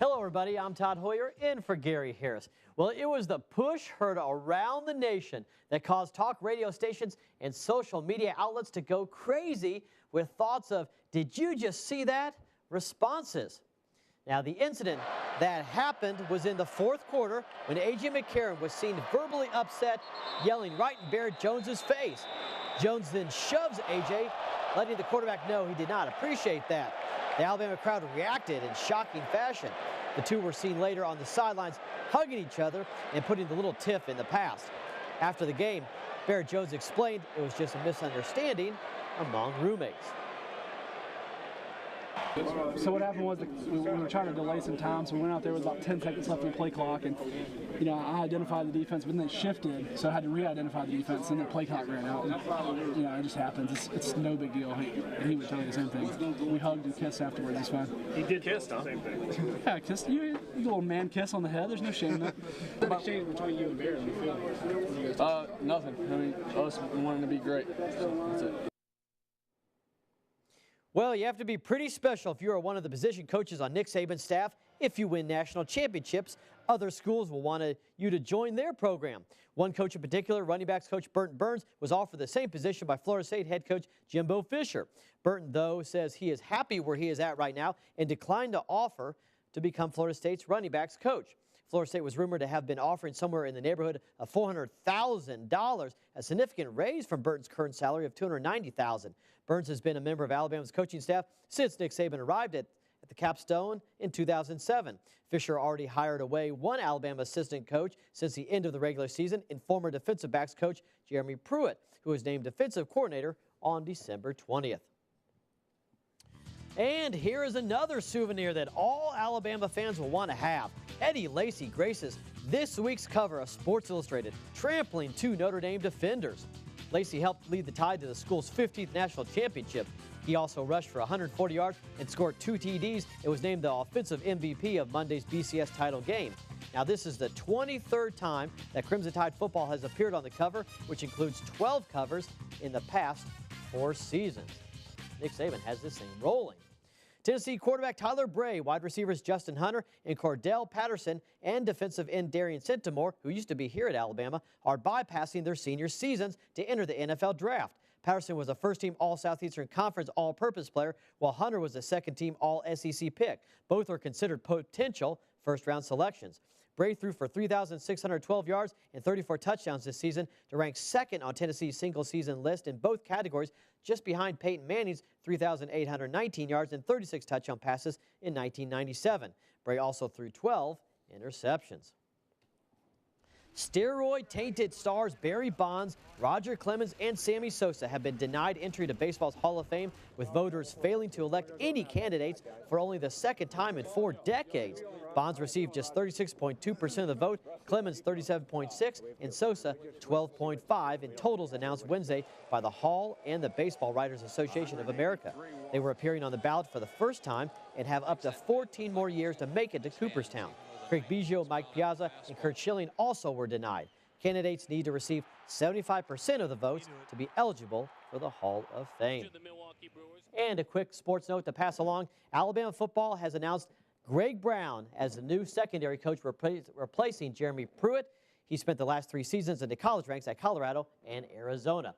Hello, everybody. I'm Todd Hoyer in for Gary Harris. Well, it was the push heard around the nation that caused talk radio stations and social media outlets to go crazy with thoughts of, did you just see that? Responses. Now, the incident that happened was in the fourth quarter when A.J. McCarron was seen verbally upset, yelling right in Barrett Jones's face. Jones then shoves A.J., letting the quarterback know he did not appreciate that. The Alabama crowd reacted in shocking fashion. The two were seen later on the sidelines hugging each other and putting the little tiff in the past. After the game, Barrett Jones explained it was just a misunderstanding among roommates. So what happened was we were trying to delay some time, so we went out there with about 10 seconds left on the play clock, and I identified the defense, but then it shifted, so I had to re-identify the defense, and the play clock ran out. And, it just happens. It's no big deal. He would tell you the same thing. We hugged and kissed afterwards. It's fine. He did kiss, huh? Same thing. Yeah, kissed. You get a little man kiss on the head. There's no shame in that. What exchange between you and Barrett? Nothing. I mean, us wanting to be great. So that's it. Well, you have to be pretty special if you are one of the position coaches on Nick Saban's staff. If you win national championships, other schools will want you to join their program. One coach in particular, running backs coach Burton Burns, was offered the same position by Florida State head coach Jimbo Fisher. Burton, though, says he is happy where he is at right now and declined to offer to become Florida State's running backs coach. Florida State was rumored to have been offering somewhere in the neighborhood of $400,000, a significant raise from Burton's current salary of $290,000. Burns has been a member of Alabama's coaching staff since Nick Saban arrived at the Capstone in 2007. Fisher already hired away one Alabama assistant coach since the end of the regular season in former defensive backs coach Jeremy Pruitt, who was named defensive coordinator on December 20th. And here is another souvenir that all Alabama fans will want to have. Eddie Lacy graces this week's cover of Sports Illustrated, trampling two Notre Dame defenders. Lacy helped lead the Tide to the school's 15th national championship. He also rushed for 140 yards and scored 2 TDs. It was named the offensive MVP of Monday's BCS title game. Now, this is the 23rd time that Crimson Tide football has appeared on the cover, which includes 12 covers in the past 4 seasons. Nick Saban has this thing rolling. Tennessee quarterback Tyler Bray, wide receivers Justin Hunter and Cordell Patterson, and defensive end Darian Sentimore, who used to be here at Alabama, are bypassing their senior seasons to enter the NFL draft. Patterson was a first-team All-Southeastern Conference all-purpose player, while Hunter was a second-team All-SEC pick. Both are considered potential first-round selections. Bray threw for 3,612 yards and 34 touchdowns this season to rank second on Tennessee's single-season list in both categories, just behind Peyton Manning's 3,819 yards and 36 touchdown passes in 1997. Bray also threw 12 interceptions. Steroid-tainted stars Barry Bonds, Roger Clemens, and Sammy Sosa have been denied entry to baseball's Hall of Fame, with voters failing to elect any candidates for only the second time in 4 decades. Bonds received just 36.2% of the vote, Clemens 37.6%, and Sosa 12.5% in totals announced Wednesday by the Hall and the Baseball Writers Association of America. They were appearing on the ballot for the first time and have up to 14 more years to make it to Cooperstown. Craig Biggio, Mike Piazza, and Kurt Schilling also were denied. Candidates need to receive 75% of the votes to be eligible for the Hall of Fame. And a quick sports note to pass along. Alabama football has announced Greg Brown as the new secondary coach replacing Jeremy Pruitt. He spent the last 3 seasons in the college ranks at Colorado and Arizona.